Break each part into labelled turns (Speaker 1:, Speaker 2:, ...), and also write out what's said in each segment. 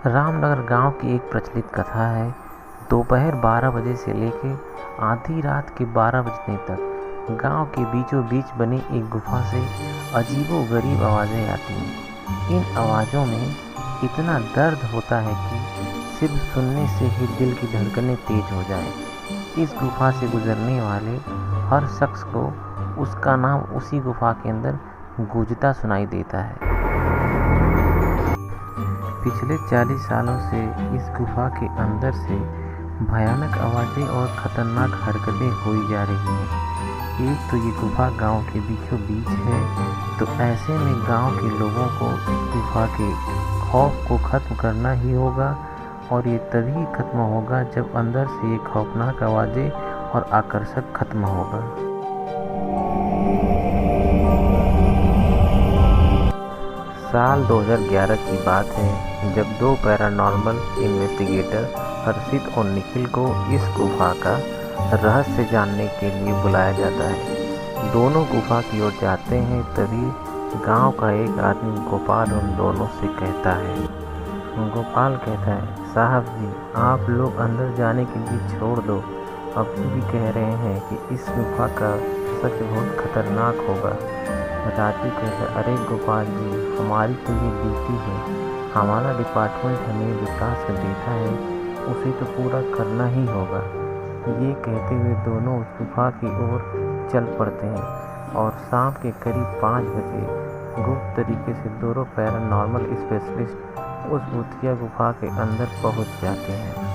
Speaker 1: रामनगर गांव की एक प्रचलित कथा है। दोपहर 12 बजे से लेकर आधी रात के 12 बजने तक गांव के बीचों बीच बनी एक गुफा से अजीबोगरीब आवाज़ें आती हैं। इन आवाज़ों में इतना दर्द होता है कि सिर्फ सुनने से ही दिल की धड़कनें तेज हो जाए। इस गुफा से गुजरने वाले हर शख्स को उसका नाम उसी गुफा के अंदर गूंजता सुनाई देता है। पिछले 40 सालों से इस गुफा के अंदर से भयानक आवाज़ें और ख़तरनाक हरकतें हुई जा रही हैं। एक तो ये गुफा गांव के बीचों बीच है, तो ऐसे में गांव के लोगों को इस गुफा के खौफ को ख़त्म करना ही होगा, और ये तभी ख़त्म होगा जब अंदर से ये खौफनाक आवाज़ें और आकर्षक ख़त्म होगा। साल 2011 की बात है, जब दो पैरानॉर्मल इन्वेस्टिगेटर हर्षित और निखिल को इस गुफा का रहस्य जानने के लिए बुलाया जाता है। दोनों गुफा की ओर जाते हैं, तभी गांव का एक आदमी गोपाल उन दोनों से कहता है। गोपाल कहता है, साहब जी, आप लोग अंदर जाने के लिए छोड़ दो। अभी भी कह रहे हैं कि इस गुफा का सच बहुत खतरनाक होगा। राजू कहता है, अरे गोपाल जी, हमारी तो ये ड्यूटी है, हमारा डिपार्टमेंट हमें जो टास्क देता है उसे तो पूरा करना ही होगा। ये कहते हुए दोनों उस गुफा की ओर चल पड़ते हैं, और शाम के करीब 5 बजे गुप्त तरीके से दोनों पैरानॉर्मल स्पेशलिस्ट उस भूतिया गुफा के अंदर पहुंच जाते हैं।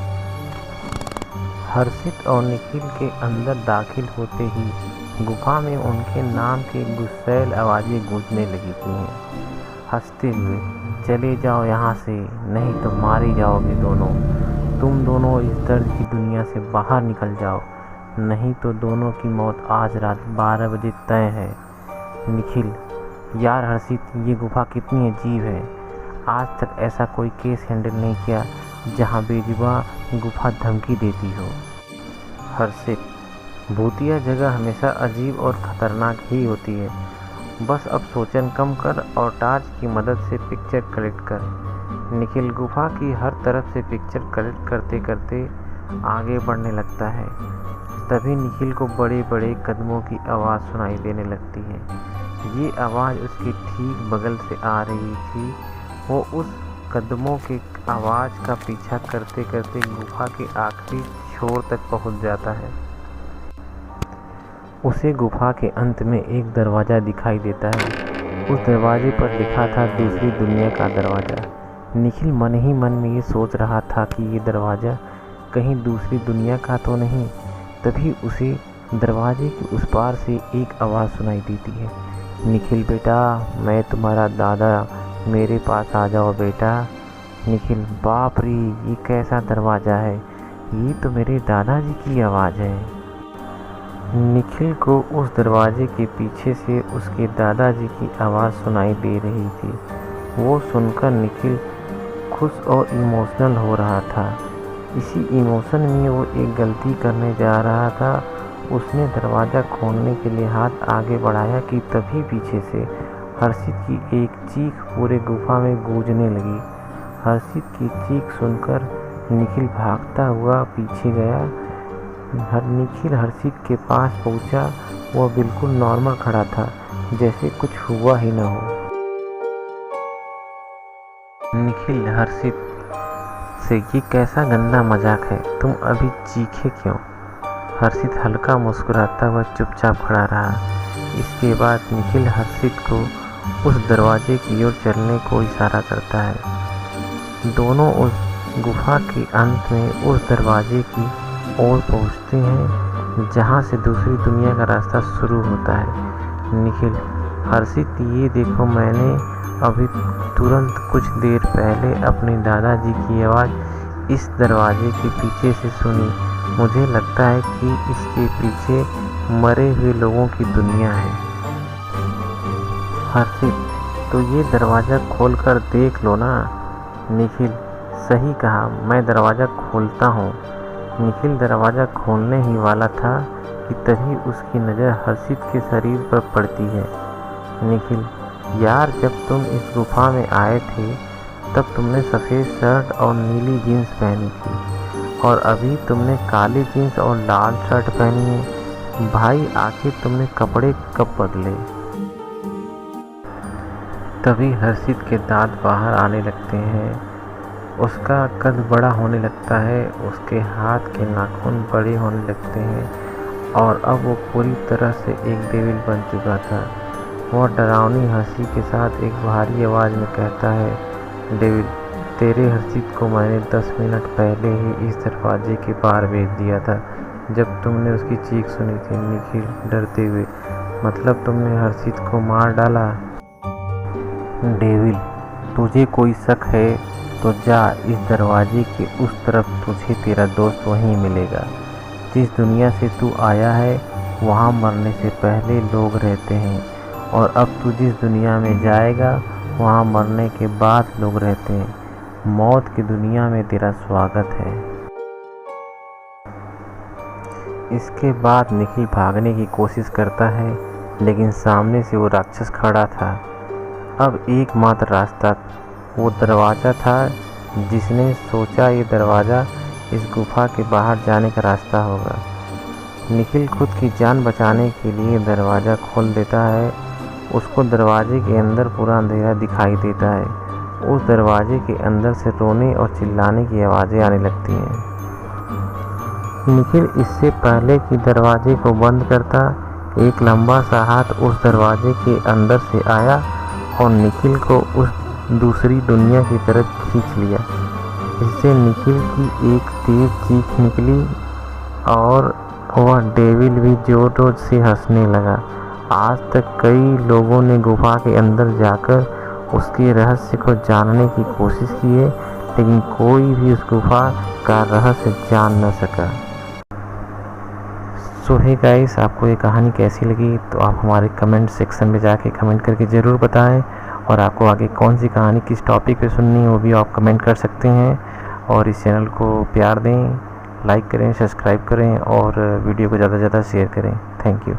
Speaker 1: हर्षित और निखिल के अंदर दाखिल होते ही गुफा में उनके नाम के गुस्सैल आवाज़ें गूंजने लगी थी, हंसते हुए, चले जाओ यहाँ से, नहीं तो मारे जाओगे दोनों। तुम दोनों इस दर्द की दुनिया से बाहर निकल जाओ, नहीं तो दोनों की मौत आज रात 12 बजे तय है। निखिल, यार हर्षित, ये गुफा कितनी अजीब है। आज तक ऐसा कोई केस हैंडल नहीं किया जहाँ बेजुबां गुफा धमकी देती हो। हर्षित, भूतिया जगह हमेशा अजीब और ख़तरनाक ही होती है। बस अब सोचन कम कर और टार्च की मदद से पिक्चर कलेक्ट कर। निखिल गुफा की हर तरफ से पिक्चर कलेक्ट करते करते आगे बढ़ने लगता है। तभी निखिल को बड़े बड़े कदमों की आवाज़ सुनाई देने लगती है। ये आवाज़ उसके ठीक बगल से आ रही थी। वो उस कदमों के आवाज़ का पीछा करते करते गुफा के आखिरी छोर तक पहुंच जाता है। उसे गुफा के अंत में एक दरवाज़ा दिखाई देता है। उस दरवाजे पर लिखा था दूसरी दुनिया का दरवाज़ा। निखिल मन ही मन में ये सोच रहा था कि ये दरवाज़ा कहीं दूसरी दुनिया का तो नहीं। तभी उसे दरवाजे के उस पार से एक आवाज़ सुनाई देती है, निखिल बेटा, मैं तुम्हारा दादा, मेरे पास आ जाओ बेटा। निखिल, बाप रे, ये कैसा दरवाज़ा है, ये तो मेरे दादाजी की आवाज़ है। निखिल को उस दरवाजे के पीछे से उसके दादाजी की आवाज़ सुनाई दे रही थी। वो सुनकर निखिल खुश और इमोशनल हो रहा था। इसी इमोशन में वो एक गलती करने जा रहा था। उसने दरवाज़ा खोलने के लिए हाथ आगे बढ़ाया कि तभी पीछे से हर्षित की एक चीख पूरे गुफा में गूंजने लगी। हर्षित की चीख सुनकर निखिल भागता हुआ पीछे गया। निखिल हर्षित के पास पहुंचा। वह बिल्कुल नॉर्मल खड़ा था, जैसे कुछ हुआ ही न हो। निखिल हर्षित से, ये कैसा गंदा मजाक है, तुम अभी चीखे क्यों? हर्षित हल्का मुस्कुराता हुआ चुपचाप खड़ा रहा। इसके बाद निखिल हर्षित को उस दरवाजे की ओर चलने को इशारा करता है। दोनों उस गुफा के अंत में उस दरवाजे की ओर पहुंचते हैं जहां से दूसरी दुनिया का रास्ता शुरू होता है। निखिल, हर्षित, ये देखो, मैंने अभी तुरंत कुछ देर पहले अपने दादाजी की आवाज़ इस दरवाजे के पीछे से सुनी। मुझे लगता है कि इसके पीछे मरे हुए लोगों की दुनिया है। हर्षित, तो ये दरवाज़ा खोलकर देख लो ना। निखिल, सही कहा, मैं दरवाज़ा खोलता हूँ। निखिल दरवाज़ा खोलने ही वाला था कि तभी उसकी नज़र हर्षित के शरीर पर पड़ती है। निखिल, यार, जब तुम इस गुफा में आए थे तब तुमने सफ़ेद शर्ट और नीली जीन्स पहनी थी और अभी तुमने काली जीन्स और लाल शर्ट पहनी है। भाई आखिर तुमने कपड़े कब बदले? तभी हर्षित के दांत बाहर आने लगते हैं, उसका कद बड़ा होने लगता है, उसके हाथ के नाखून बड़े होने लगते हैं और अब वो पूरी तरह से एक डेविल बन चुका था। वह डरावनी हंसी के साथ एक भारी आवाज़ में कहता है, डेविल, तेरे हर्षित को मैंने 10 मिनट पहले ही इस दरवाजे के बाहर भेज दिया था जब तुमने उसकी चीख सुनी थी। निखिल डरते हुए, मतलब तुमने हर्षित को मार डाला? डेविल, तुझे कोई शक है तो जा इस दरवाजे के उस तरफ, तुझे तेरा दोस्त वहीं मिलेगा। जिस दुनिया से तू आया है वहाँ मरने से पहले लोग रहते हैं और अब तू जिस दुनिया में जाएगा वहाँ मरने के बाद लोग रहते हैं। मौत की दुनिया में तेरा स्वागत है। इसके बाद निखिल भागने की कोशिश करता है लेकिन सामने से वो राक्षस खड़ा था। अब एकमात्र रास्ता वो दरवाज़ा था। जिसने सोचा ये दरवाज़ा इस गुफा के बाहर जाने का रास्ता होगा। निखिल खुद की जान बचाने के लिए दरवाज़ा खोल देता है। उसको दरवाजे के अंदर पूरा अंधेरा दिखाई देता है। उस दरवाजे के अंदर से रोने और चिल्लाने की आवाज़ें आने लगती हैं। निखिल इससे पहले कि दरवाजे को बंद करता, एक लंबा सा हाथ उस दरवाजे के अंदर से आया और निखिल को उस दूसरी दुनिया की तरफ खींच लिया। इससे निखिल की एक तेज चीख निकली और वह डेविल भी जोर जोर से हंसने लगा। आज तक कई लोगों ने गुफा के अंदर जाकर उसके रहस्य को जानने की कोशिश की है लेकिन कोई भी उस गुफा का रहस्य जान न सका। सो हे गाइस, आपको ये कहानी कैसी लगी तो आप हमारे कमेंट सेक्शन में जाके कमेंट करके ज़रूर बताएं और आपको आगे कौन सी कहानी किस टॉपिक पे सुननी है वो भी आप कमेंट कर सकते हैं। और इस चैनल को प्यार दें, लाइक करें, सब्सक्राइब करें और वीडियो को ज़्यादा से ज़्यादा शेयर करें। Thank you.